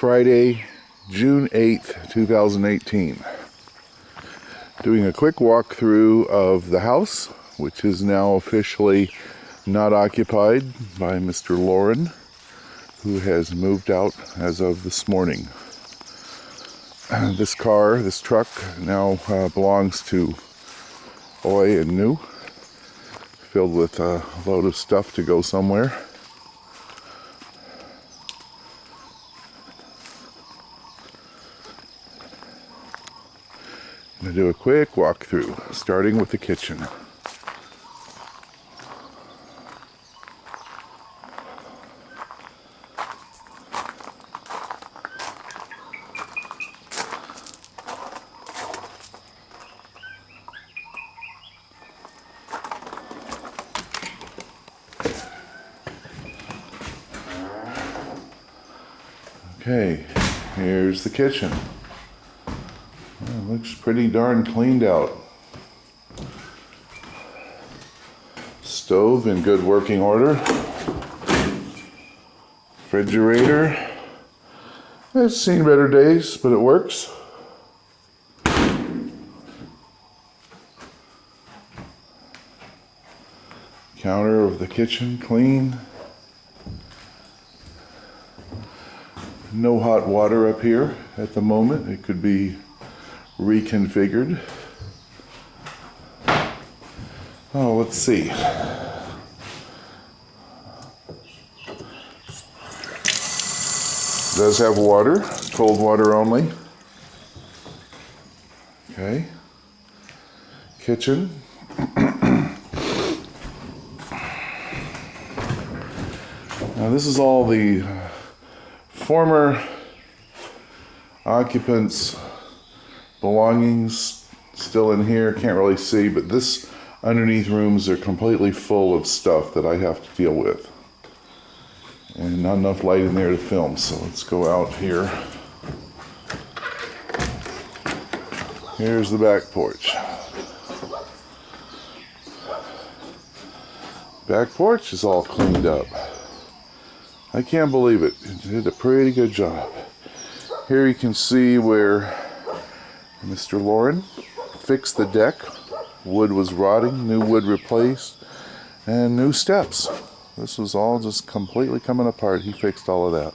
Friday, June 8th, 2018. Doing a quick walkthrough of the house, which is now officially not occupied by Mr. Lauren, who has moved out as of this morning. This truck now belongs to Oi and New, filled with a load of stuff to go somewhere. I'm going to do a quick walkthrough, starting with the kitchen. Okay, here's the kitchen. It looks pretty darn cleaned out. Stove in good working order. Refrigerator. It's seen better days, but it works. Counter of the kitchen clean. No hot water up here at the moment. It could be reconfigured. Oh, let's see. Does have water, cold water only. Okay. Kitchen. Now this is all the former occupants' belongings still in here. Can't really see, but this underneath rooms are completely full of stuff that I have to deal with. And not enough light in there to film, so let's go out here. Here's the back porch. Back porch is all cleaned up. I can't believe it. It did a pretty good job. Here you can see where Mr. Lauren fixed the deck. Wood was rotting, new wood replaced, and new steps. This was all just completely coming apart. He fixed all of that.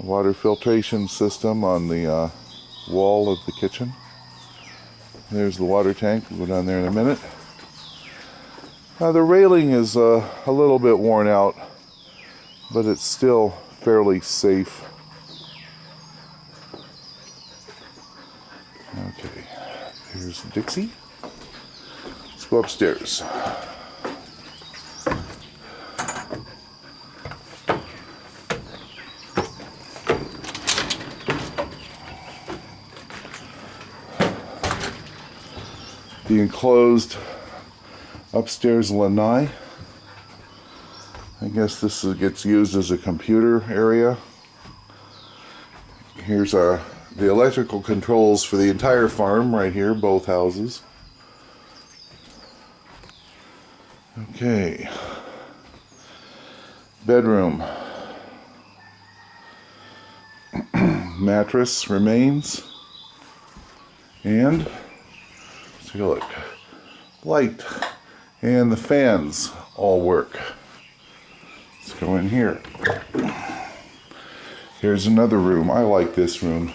A water filtration system on the wall of the kitchen. There's the water tank. We'll go down there in a minute. The railing is a little bit worn out, but it's still fairly safe. Okay, here's Dixie. Let's go upstairs. The enclosed upstairs lanai. I guess this gets used as a computer area. Here's the electrical controls for the entire farm right here, both houses. Okay. Bedroom. Mattress remains. And let's take a look. Light. And the fans all work. Let's go in here. Here's another room. I like this room.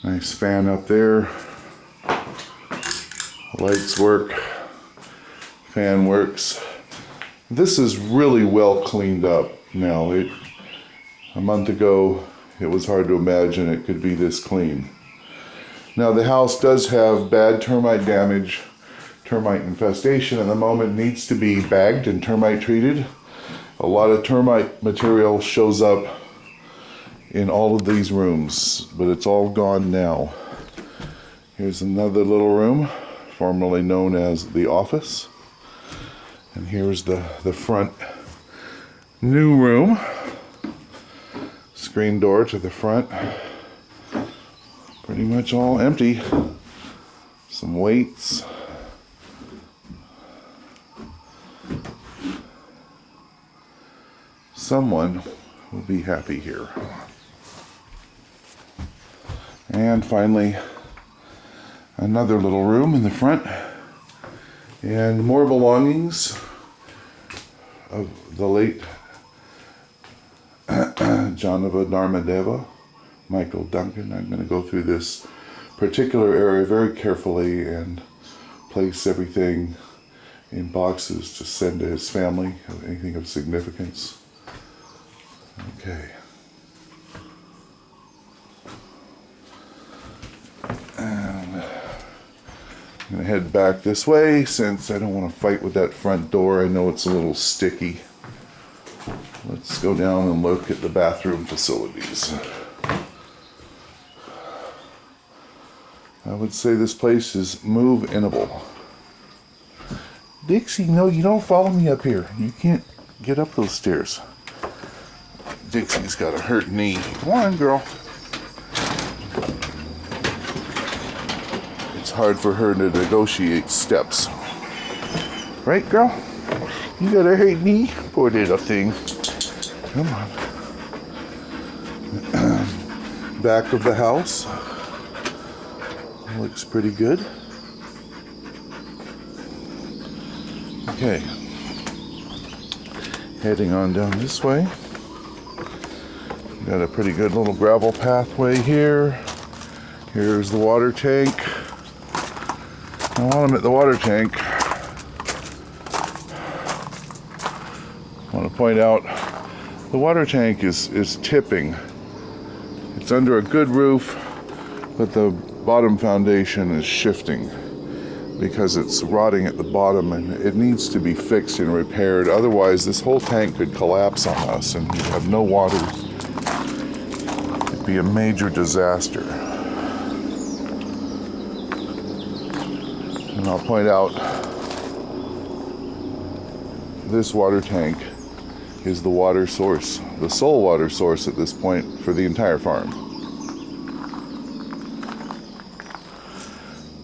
Nice fan up there. Lights work. Fan works. This is really well cleaned up now. A month ago, it was hard to imagine it could be this clean. Now the house does have bad termite damage. Termite infestation at the moment needs to be bagged and termite treated. A lot of termite material shows up in all of these rooms, but it's all gone now. Here's another little room, formerly known as the office. And here's the front new room. Screen door to the front. Pretty much all empty. Some weights. someone will be happy here. And finally, another little room in the front, and more belongings of the late Janava Dharmadeva, Michael Duncan. I'm going to go through this particular area very carefully and place everything in boxes to send to his family, anything of significance. Okay. And I'm going to head back this way since I don't want to fight with that front door. I know it's a little sticky. Let's go down and look at the bathroom facilities. I would say this place is move-inable. Dixie, no, you don't follow me up here. You can't get up those stairs. Dixie's got a hurt knee. Come on, girl. It's hard for her to negotiate steps. Right, girl? You got a hurt knee? Poor little thing. Come on. Back of the house. Looks pretty good. Okay. Heading on down this way. Got a pretty good little gravel pathway here. Here's the water tank. Now while I'm at the water tank, I want to point out the water tank is tipping. It's under a good roof, but the bottom foundation is shifting because it's rotting at the bottom, and it needs to be fixed and repaired. Otherwise, this whole tank could collapse on us and we'd have no water. It'd be a major disaster. And I'll point out, this water tank is the water source, the sole water source at this point for the entire farm.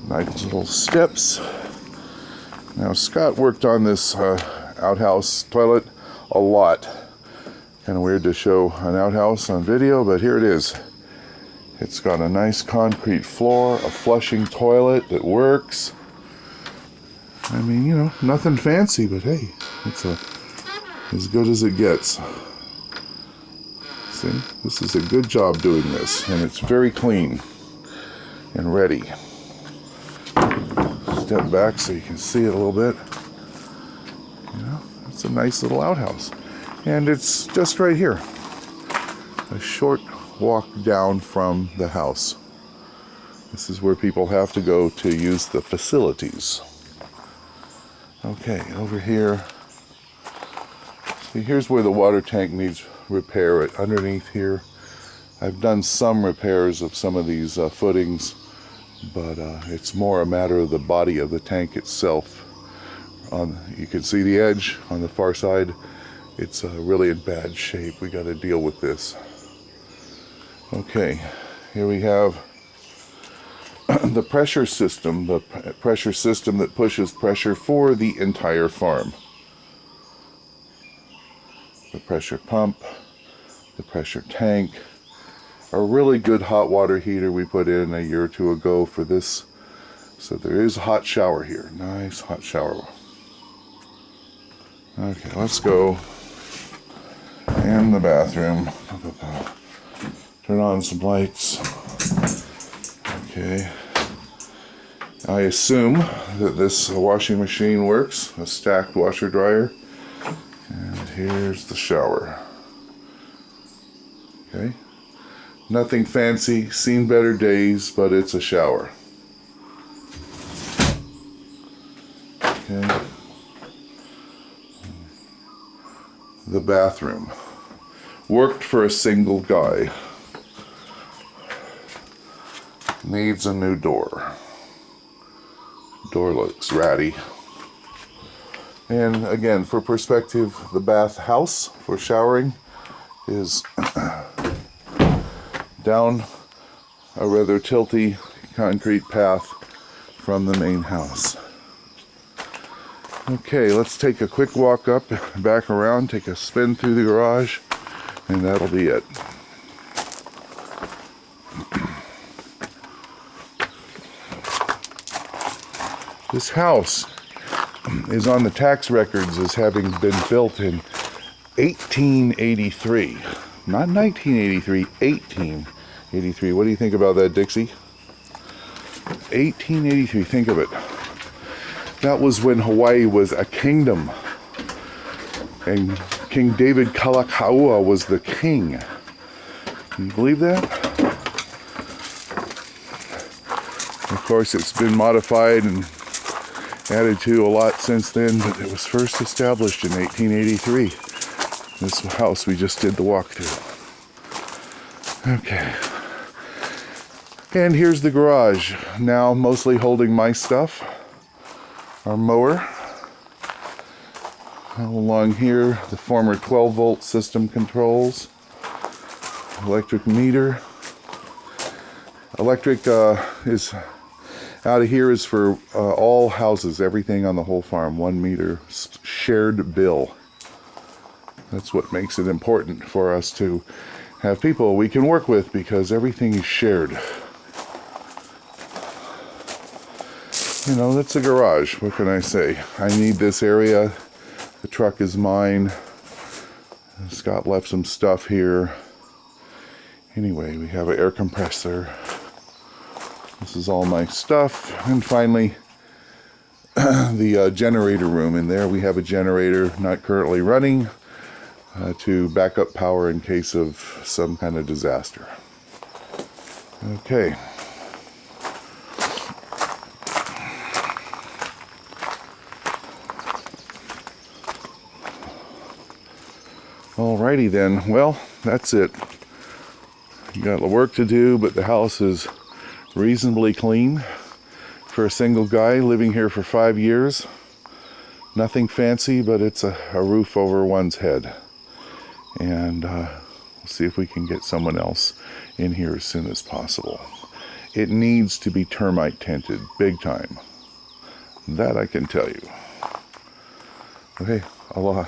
Nice little steps. Now Scott worked on this outhouse toilet a lot. Kind of weird to show an outhouse on video, but here it is. It's got a nice concrete floor, a flushing toilet that works. I mean, you know, nothing fancy, but hey, it's as good as it gets. See, this is a good job doing this, and it's very clean and ready. Step back so you can see it a little bit. You know, it's a nice little outhouse. And it's just right here. A short walk down from the house. This is where people have to go to use the facilities. Okay, over here. See, here's where the water tank needs repair. Underneath here, I've done some repairs of some of these footings, but it's more a matter of the body of the tank itself. You can see the edge on the far side. It's really in bad shape. We got to deal with this. Okay, here we have the pressure system that pushes pressure for the entire farm. The pressure pump, the pressure tank, a really good hot water heater we put in a year or two ago for this. So there is a hot shower here. Nice hot shower. Okay, let's go in the bathroom. Turn on some lights. Okay. I assume that this washing machine works, a stacked washer dryer. And here's the shower. Okay. Nothing fancy, seen better days, but it's a shower. Okay. The bathroom. Worked for a single guy. Needs a new door. Door looks ratty. And again, for perspective, the bath house for showering is down a rather tilty concrete path from the main house. Okay, let's take a quick walk up, back around, take a spin through the garage, and that'll be it. This house is on the tax records as having been built in 1883. Not 1983, 1883. What do you think about that, Dixie? 1883, think of it. That was when Hawaii was a kingdom. And King David Kalakaua was the king. Can you believe that? Of course, it's been modified and added to a lot since then, but it was first established in 1883. This house we just did the walkthrough. Okay. And here's the garage, now mostly holding my stuff. Our mower. Along here, the former 12-volt system controls. Electric meter. Electric is out of here is for all houses, everything on the whole farm, 1 meter shared bill. That's what makes it important for us to have people we can work with, because everything is shared. You know, that's a garage. What can I say? I need this area. The truck is mine. Scott left some stuff here. Anyway, we have an air compressor. This is all my stuff. And finally, the generator room. In there we have a generator not currently running to back up power in case of some kind of disaster. Okay. Alrighty then. Well, that's it. You got work to do, but the house is reasonably clean for a single guy living here for 5 years. Nothing fancy, but it's a roof over one's head. And we'll see if we can get someone else in here as soon as possible. It needs to be termite tented, big time. That I can tell you. Okay, aloha.